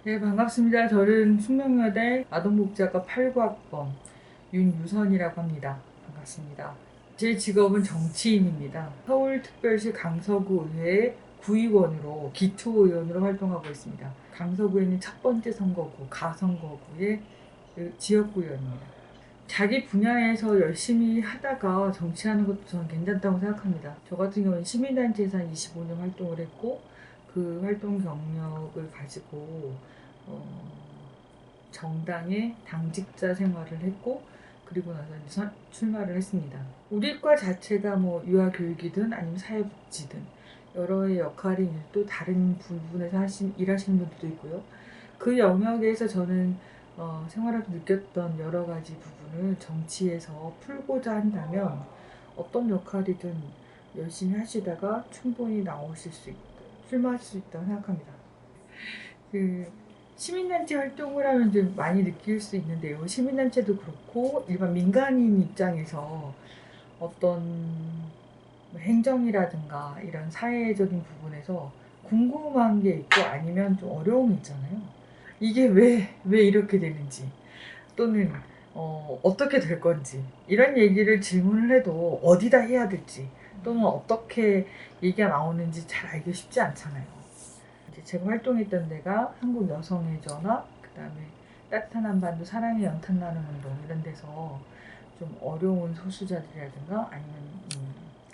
네, 반갑습니다. 저는 숙명여대 아동복지학과 8구학번 윤유선이라고 합니다. 반갑습니다. 제 직업은 정치인입니다. 서울특별시 강서구의회 구의원으로 기초의원으로 활동하고 있습니다. 강서구에는 첫 번째 선거구, 가선거구의 지역구의원입니다. 자기 분야에서 열심히 하다가 정치하는 것도 저는 괜찮다고 생각합니다. 저 같은 경우는 시민단체에서 한 25년 활동을 했고 그 활동 경력을 가지고 정당의 당직자 생활을 했고 그리고 나서 이제 출마를 했습니다. 우리 과 자체가 뭐 유아교육이든 아니면 사회복지든 여러의 역할이 또 다른 부분에서 일하시는 분들도 있고요. 그 영역에서 저는 생활하면서 느꼈던 여러 가지 부분을 정치에서 풀고자 한다면 어떤 역할이든 열심히 하시다가 충분히 나오실 수 있고 출마하실 수 있다고 생각합니다. 그 시민단체 활동을 하면 좀 많이 느낄 수 있는데요. 시민단체도 그렇고 일반 민간인 입장에서 어떤 행정이라든가 이런 사회적인 부분에서 궁금한 게 있고 아니면 좀 어려움이 있잖아요. 이게 왜 이렇게 되는지 또는 어떻게 될 건지 이런 얘기를 질문을 해도 어디다 해야 될지 또는 어떻게 얘기가 나오는지 잘 알기 쉽지 않잖아요. 이제 제가 활동했던 데가 한국여성의전화, 그다음에 따뜻한 한반도 사랑의 연탄나눔 운동 이런 데서 좀 어려운 소수자들이라든가 아니면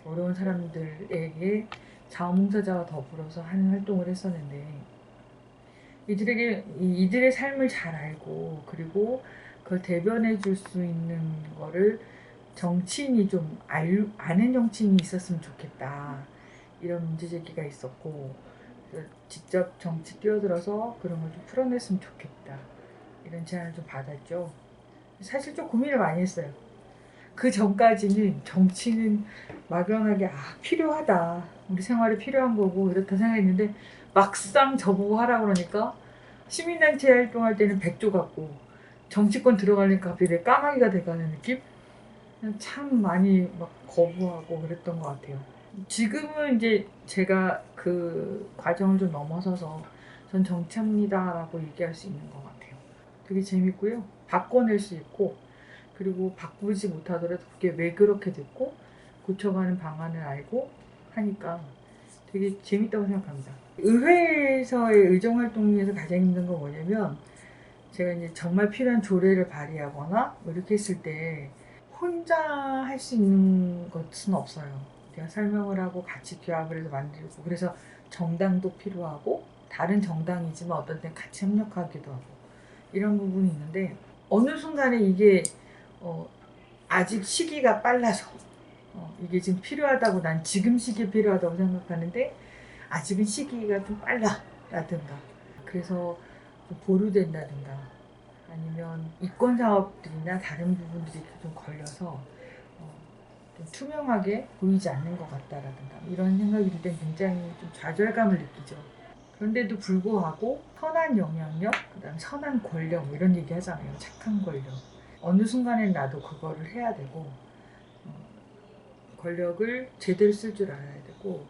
어려운 사람들에게 자원봉사자와 더불어서 하는 활동을 했었는데 이들의 삶을 잘 알고 그리고 그걸 대변해 줄 수 있는 거를 정치인이 좀 아는 정치인이 있었으면 좋겠다. 이런 문제 제기가 있었고 직접 정치 뛰어들어서 그런 걸 좀 풀어냈으면 좋겠다. 이런 제안을 좀 받았죠. 사실 좀 고민을 많이 했어요. 그 전까지는 정치는 막연하게 필요하다. 우리 생활에 필요한 거고 이렇다 생각했는데 막상 저보고 하라 그러니까 시민단체 활동할 때는 백조 같고 정치권 들어가려니까 갑자기 내 까마귀가 돼가는 느낌? 참 많이 막 거부하고 그랬던 것 같아요. 지금은 이제 제가 그 과정을 좀 넘어서서 전 정치합니다라고 얘기할 수 있는 것 같아요. 되게 재밌고요. 바꿔낼 수 있고 그리고 바꾸지 못하더라도 그게 왜 그렇게 됐고 고쳐가는 방안을 알고 하니까 되게 재밌다고 생각합니다. 의회에서의 의정활동에서 가장 힘든 건 뭐냐면 제가 이제 정말 필요한 조례를 발의하거나 뭐 이렇게 했을 때 혼자 할 수 있는 것은 없어요. 제가 설명을 하고 같이 규합을 해서 만들고 그래서 정당도 필요하고 다른 정당이지만 어떤 땐 같이 협력하기도 하고 이런 부분이 있는데 어느 순간에 이게 어, 아직 시기가 빨라서 이게 지금 필요하다고 난 지금 시기에 필요하다고 생각하는데 아직은 시기가 좀 빨라라든가 그래서 좀 보류된다든가 아니면 이권 사업들이나 다른 부분들이 좀 걸려서 좀 투명하게 보이지 않는 것 같다라든가 이런 생각이 들 땐 굉장히 좀 좌절감을 느끼죠. 그런데도 불구하고 선한 영향력, 그다음 선한 권력 뭐 이런 얘기 하잖아요. 착한 권력. 어느 순간엔 나도 그거를 해야 되고 권력을 제대로 쓸 줄 알아야 되고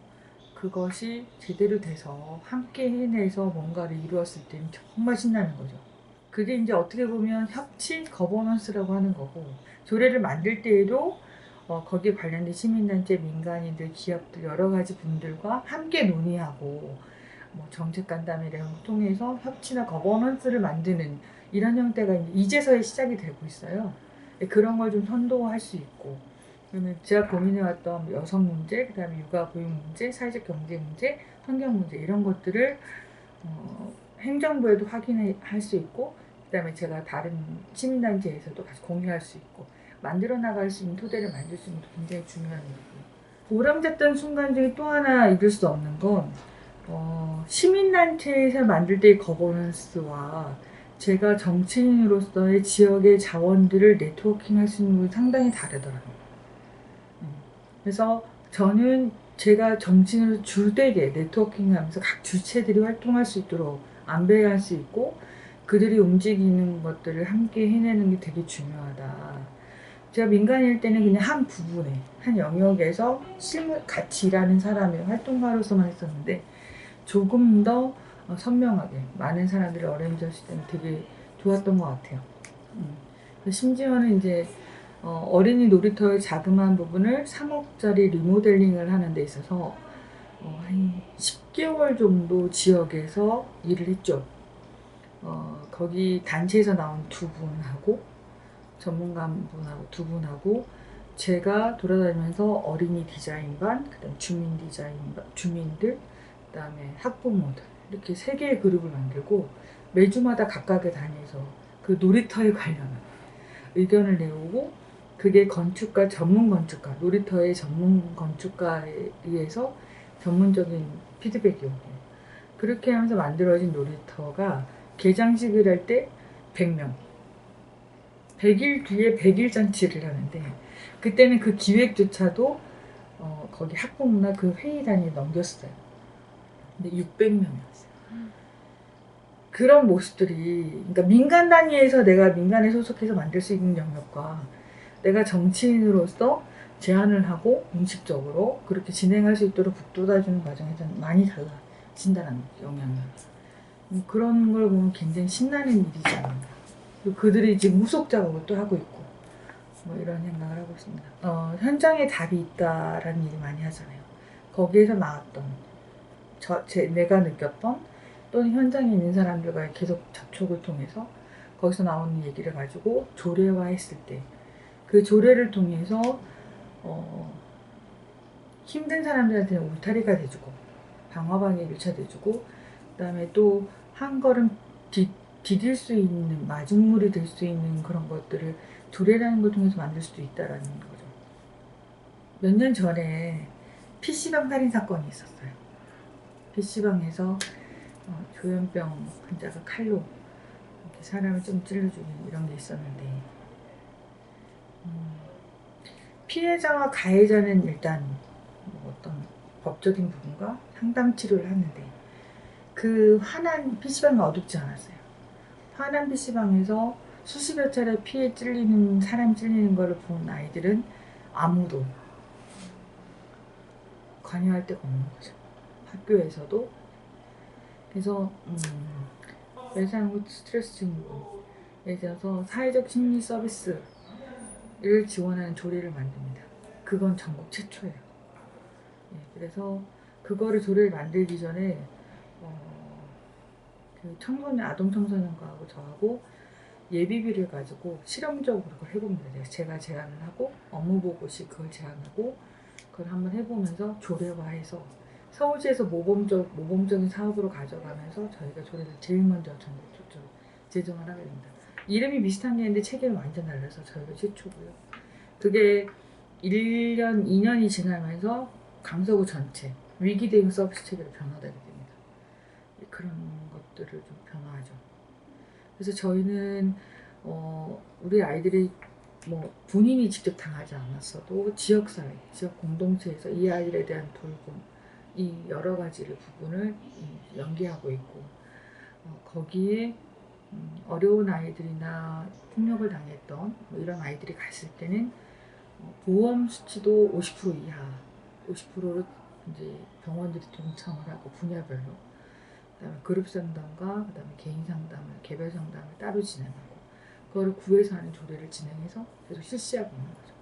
그것이 제대로 돼서 함께 해내서 뭔가를 이루었을 때는 정말 신나는 거죠. 그게 이제 어떻게 보면 협치 거버넌스라고 하는 거고 조례를 만들 때에도 거기에 관련된 시민단체, 민간인들, 기업들 여러 가지 분들과 함께 논의하고 뭐 정책 간담회를 통해서 협치나 거버넌스를 만드는 이런 형태가 이제서야 시작이 되고 있어요. 그런 걸 좀 선도할 수 있고 그러면 제가 고민해왔던 여성 문제, 그다음에 육아 보육 문제, 사회적 경제 문제, 환경 문제 이런 것들을 행정부에도 확인할 수 있고 그다음에 제가 다른 시민단체에서도 같이 공유할 수 있고 만들어 나갈 수 있는 토대를 만들 수 있는 것도 굉장히 중요한 일이고 보람됐던 순간 중에 또 하나 잊을 수 없는 건 시민단체에서 만들 때의 거버넌스와 제가 정치인으로서의 지역의 자원들을 네트워킹할 수 있는 건 상당히 다르더라고요. 그래서 저는 제가 정치인으로 주되게 네트워킹하면서 각 주체들이 활동할 수 있도록 안배할 수 있고 그들이 움직이는 것들을 함께 해내는 게 되게 중요하다. 제가 민간일 때는 그냥 한 부분에 한 영역에서 같이 일하는 사람의 활동가로서만 했었는데 조금 더 선명하게 많은 사람들이 어레인지 했을 때는 되게 좋았던 것 같아요. 심지어는 이제 어린이 놀이터의 자그마한 부분을 3억짜리 리모델링을 하는 데 있어서 한 10개월 정도 지역에서 일을 했죠. 거기 단체에서 나온 두 분하고 전문가분하고 두 분하고 제가 돌아다니면서 어린이 디자인반, 그다음 주민 디자인반, 주민들, 그다음에 학부모들 이렇게 세 개의 그룹을 만들고 매주마다 각각의 단위에서 그 놀이터에 관련한 의견을 내오고 그게 건축가, 전문 건축가, 놀이터의 전문 건축가에 의해서 전문적인 피드백이 오고 그렇게 하면서 만들어진 놀이터가 개장식을 할 때 100명 100일 뒤에 100일 잔치를 하는데 그때는 그 기획조차도 거기 학부모나 그 회의단에 넘겼어요. 근데 600명이었어요. 그런 모습들이 그러니까 민간 단위에서 내가 민간에 소속해서 만들 수 있는 영역과 내가 정치인으로서 제안을 하고 공식적으로 그렇게 진행할 수 있도록 북돋아주는 과정에서는 많이 달라진다는 영향을 그런 걸 보면 굉장히 신나는 일이잖아요. 그들이 지금 후속 작업을 또 하고 있고 뭐 이런 생각을 하고 있습니다. 현장에 답이 있다라는 얘기 많이 하잖아요. 거기에서 나왔던 내가 느꼈던 또는 현장에 있는 사람들과의 계속 접촉을 통해서 거기서 나오는 얘기를 가지고 조례화했을 때 그 조례를 통해서 힘든 사람들한테는 울타리가 돼주고 방어방에 밀쳐돼주고 그 다음에 또 한 걸음 디딜 수 있는 마중물이 될 수 있는 그런 것들을 조례라는 걸 통해서 만들 수도 있다라는 거죠. 몇 년 전에 PC방 살인 사건이 있었어요. PC방에서 조현병 환자가 칼로 이렇게 사람을 좀 찔러 죽인 이런 게 있었는데 피해자와 가해자는 일단 뭐 어떤 법적인 부분과 상담 치료를 하는데 그 화난 PC방이 어둡지 않았어요. 화난 PC방에서 수십여 차례 피해 찔리는 사람 찔리는 거를 본 아이들은 아무도 관여할 데가 없는 거죠. 학교에서도. 그래서 외상후 스트레스 증후군에 대해서 사회적 심리 서비스를 지원하는 조례를 만듭니다. 그건 전국 최초예요. 그래서 그거를 조례를 만들기 전에 그 청소년 아동 청소년과하고 저하고 예비비를 가지고 실험적으로 그걸 해봅니다. 제가 제안을 하고 업무보고시 그걸 제안하고 그걸 한번 해보면서 조례화해서 서울시에서 모범적인 사업으로 가져가면서 저희가 조례를 제일 먼저 전국 최초로 제정을 하게 됩니다. 이름이 비슷한 게 있는데 체계는 완전 달라서 저희가 최초고요. 그게 1년, 2년이 지나면서 강서구 전체 위기 대응 서비스 체계로 변화되게 됩니다. 그런 것들을 좀 변화하죠. 그래서 저희는 우리 아이들이 뭐 본인이 직접 당하지 않았어도 지역사회, 지역 공동체에서 이 아이들에 대한 돌봄, 이 여러 가지를 부분을 연계하고 있고 거기에 어려운 아이들이나 폭력을 당했던 뭐 이런 아이들이 갔을 때는 보험 수치도 50% 이하, 50%로 이제 병원들이 동참을 하고 분야별로 그다음에 그룹 상담과 그다음에 개인 상담을 개별 상담을 따로 진행하고 그거를 구에서 하는 조례를 진행해서 계속 실시하고 있는 거죠.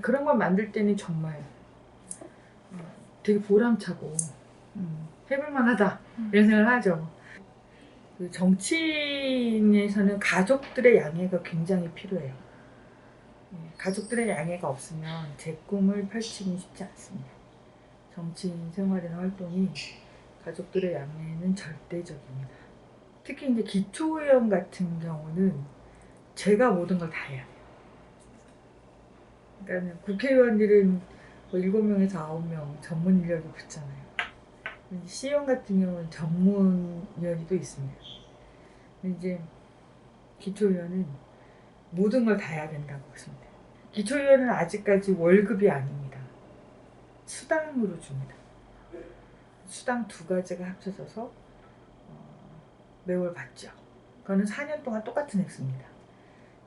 그런 걸 만들 때는 정말 되게 보람차고 해볼만하다 이런 생각을 하죠. 그 정치인에서는 가족들의 양해가 굉장히 필요해요. 가족들의 양해가 없으면 제 꿈을 펼치긴 쉽지 않습니다. 정치인 생활이나 활동이 가족들의 양해는 절대적입니다. 특히 이제 기초의원 같은 경우는 제가 모든 걸 다 해야 돼요. 그러니까 국회의원들은 뭐 7명에서 9명 전문 인력이 붙잖아요. 시의원 같은 경우는 전문위원이 또 있습니다. 근데 이제 기초의원은 모든 걸 다 해야 된다고 보시면 돼요. 기초의원은 아직까지 월급이 아닙니다. 수당으로 줍니다. 수당 2가지가 합쳐져서 매월 받죠. 그거는 4년 동안 똑같은 액수입니다.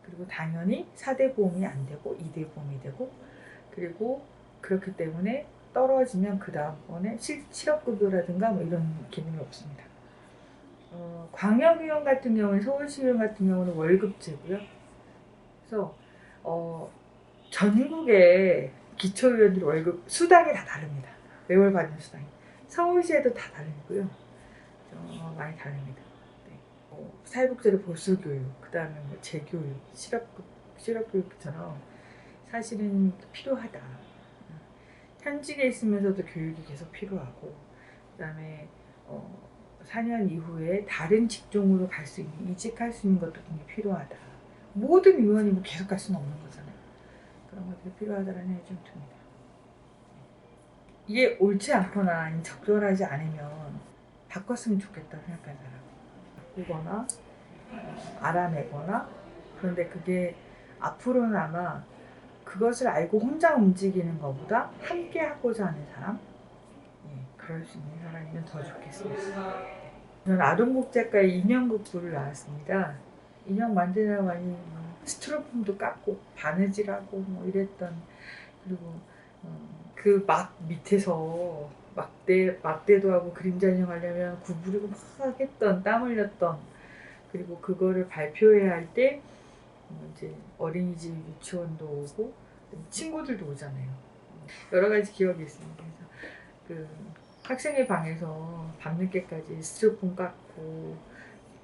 그리고 당연히 4대 보험이 안 되고 2대 보험이 되고 그리고 그렇기 때문에 떨어지면 그 다음번에 실업급여라든가 뭐 이런 개념이 없습니다. 광역의원 같은 경우는 서울시의원 같은 경우는 월급제고요. 그래서 전국의 기초의원들 월급 수당이 다 다릅니다. 매월 받는 수당이. 서울시에도 다 다르고요. 많이 다릅니다. 네. 사회복지를 보수교육, 그 다음에 뭐 재교육, 실업교육처럼 사실은 필요하다. 현직에 있으면서도 교육이 계속 필요하고, 그 다음에 4년 이후에 다른 직종으로 갈 수 있는, 이직할 수 있는 것도 굉장히 필요하다. 모든 의원이 뭐 계속 갈 수는 없는 거잖아요. 그런 것들이 필요하다는 생각이 좀 듭니다. 이게 옳지 않거나 적절하지 않으면 바꿨으면 좋겠다 생각하는 사람. 바꾸거나 알아내거나, 그런데 그게 앞으로는 아마 그것을 알고 혼자 움직이는 것보다 함께 하고자 하는 사람, 그럴 수 있는 사람이면 더 좋겠습니다. 저는 아동복지학과에 인형극부를 나왔습니다. 인형 만드느라 많이 스티로폼도 깎고 바느질하고 뭐 이랬던, 그리고 그 막 밑에서 막대도 하고 그림자 인형 하려면 구부리고 막 했던, 땀 흘렸던, 그리고 그거를 발표해야 할 때 이제 어린이집 유치원도 오고 친구들도 오잖아요. 여러 가지 기억이 있습니다. 그래서 그 학생의 방에서 밤늦게까지 스티로폼 깎고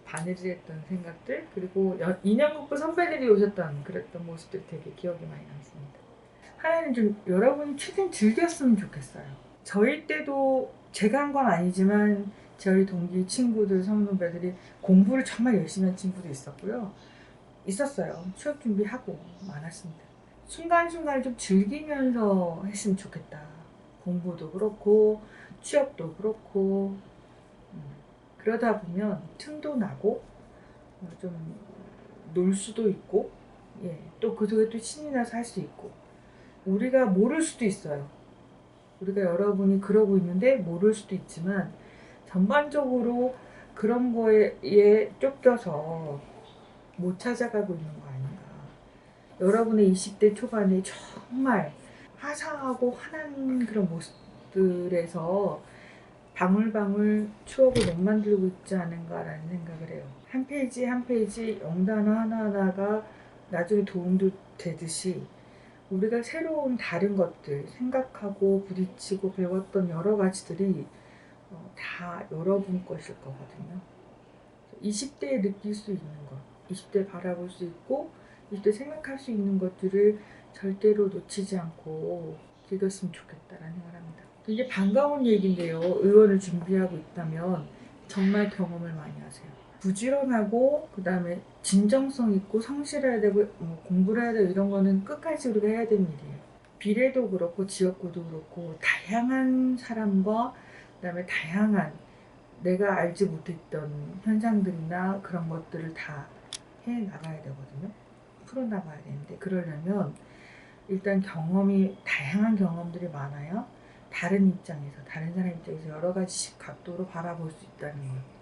바느질했던 생각들, 그리고 인형극부 선배들이 오셨던 그랬던 모습들이 되게 기억이 많이 남습니다. 하나는 좀 여러분이 최대한 즐겼으면 좋겠어요. 저희 때도 제가 한 건 아니지만 저희 동기 친구들, 선후배들이 공부를 정말 열심히 한 친구도 있었어요. 취업 준비하고 많았습니다. 순간순간 좀 즐기면서 했으면 좋겠다. 공부도 그렇고 취업도 그렇고 그러다 보면 틈도 나고 좀 놀 수도 있고, 또 그 속에 또 신이 나서 할 수 있고, 우리가 모를 수도 있어요. 우리가 여러분이 그러고 있는데 모를 수도 있지만 전반적으로 그런 거에 쫓겨서 못 찾아가고 있는 거 아닌가. 여러분의 20대 초반에 정말 화사하고 환한 그런 모습들에서 방울방울 추억을 못 만들고 있지 않은가라는 생각을 해요. 한 페이지 한 페이지 영단어 하나하나가 나중에 도움도 되듯이 우리가 새로운 다른 것들 생각하고 부딪히고 배웠던 여러 가지들이 다 여러분 것일 거거든요. 20대에 느낄 수 있는 것, 20대 바라볼 수 있고 20대 생각할 수 있는 것들을 절대로 놓치지 않고 즐겼으면 좋겠다라는 생각을 합니다. 이게 반가운 얘기인데요. 의원을 준비하고 있다면 정말 경험을 많이 하세요. 부지런하고 그 다음에 진정성 있고 성실해야 되고 공부를 해야 되고 이런 거는 끝까지 우리가 해야 되는 일이에요. 비례도 그렇고 지역구도 그렇고 다양한 사람과 그 다음에 다양한 내가 알지 못했던 현상들이나 그런 것들을 다 해나가야 되거든요. 풀어나가야 되는데 그러려면 일단 다양한 경험들이 많아야 다른 입장에서, 다른 사람 입장에서 여러 가지 각도로 바라볼 수 있다는 거예요.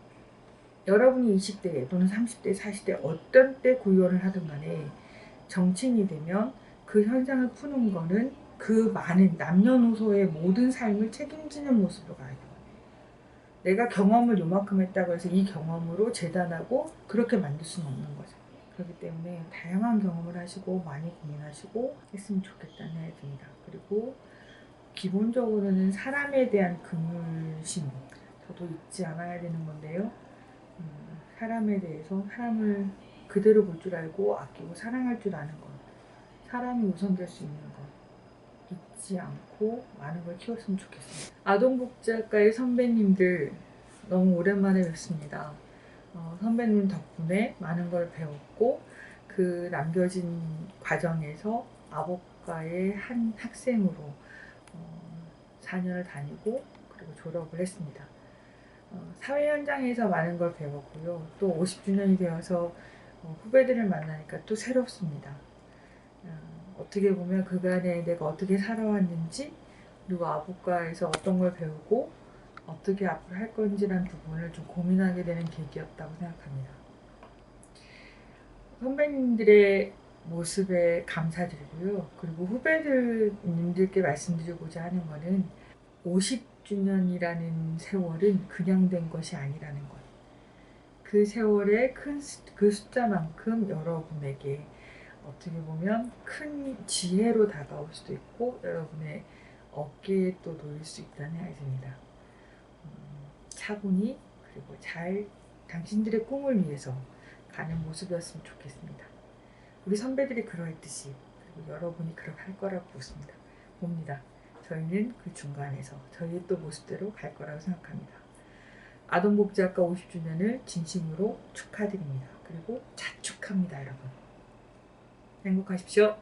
여러분이 20대 또는 30대, 40대 어떤 때 구의원을 하든 간에 정치인이 되면 그 현상을 푸는 거는 그 많은 남녀노소의 모든 삶을 책임지는 모습으로 가야 돼요. 내가 경험을 요만큼 했다고 해서 이 경험으로 재단하고 그렇게 만들 수는 없는 거죠. 그렇기 때문에 다양한 경험을 하시고 많이 고민하시고 했으면 좋겠다는 생각이 듭니다. 그리고 기본적으로는 사람에 대한 긍휼심, 저도 잊지 않아야 되는 건데요. 사람에 대해서 사람을 그대로 볼 줄 알고 아끼고 사랑할 줄 아는 것, 사람이 우선될 수 있는 것 잊지 않고 많은 걸 키웠으면 좋겠습니다. 아동복지학과의 선배님들 너무 오랜만에 뵙습니다. 선배님 덕분에 많은 걸 배웠고 그 남겨진 과정에서 아복과의 한 학생으로 4년을 다니고 그리고 졸업을 했습니다. 사회 현장에서 많은 걸 배웠고요. 또 50주년이 되어서 후배들을 만나니까 또 새롭습니다. 어떻게 보면 그간에 내가 어떻게 살아왔는지, 그리고 아복과에서 어떤 걸 배우고 어떻게 앞으로 할 건지라는 부분을 좀 고민하게 되는 계기였다고 생각합니다. 선배님들의 모습에 감사드리고요. 그리고 후배들님들께 말씀드리고자 하는 거는 50주년이라는 세월은 그냥 된 것이 아니라는 것. 그 세월의 그 숫자만큼 여러분에게 어떻게 보면 큰 지혜로 다가올 수도 있고 여러분의 어깨에 또 놓일 수 있다는 말씀입니다. 차분히 그리고 잘 당신들의 꿈을 위해서 가는 모습이었으면 좋겠습니다. 우리 선배들이 그러했듯이 그리고 여러분이 그렇게 할 거라고 봅니다. 저희는 그 중간에서 저희의 또 모습대로 갈 거라고 생각합니다. 아동복지학과 50주년을 진심으로 축하드립니다. 그리고 자축합니다, 여러분. 행복하십시오.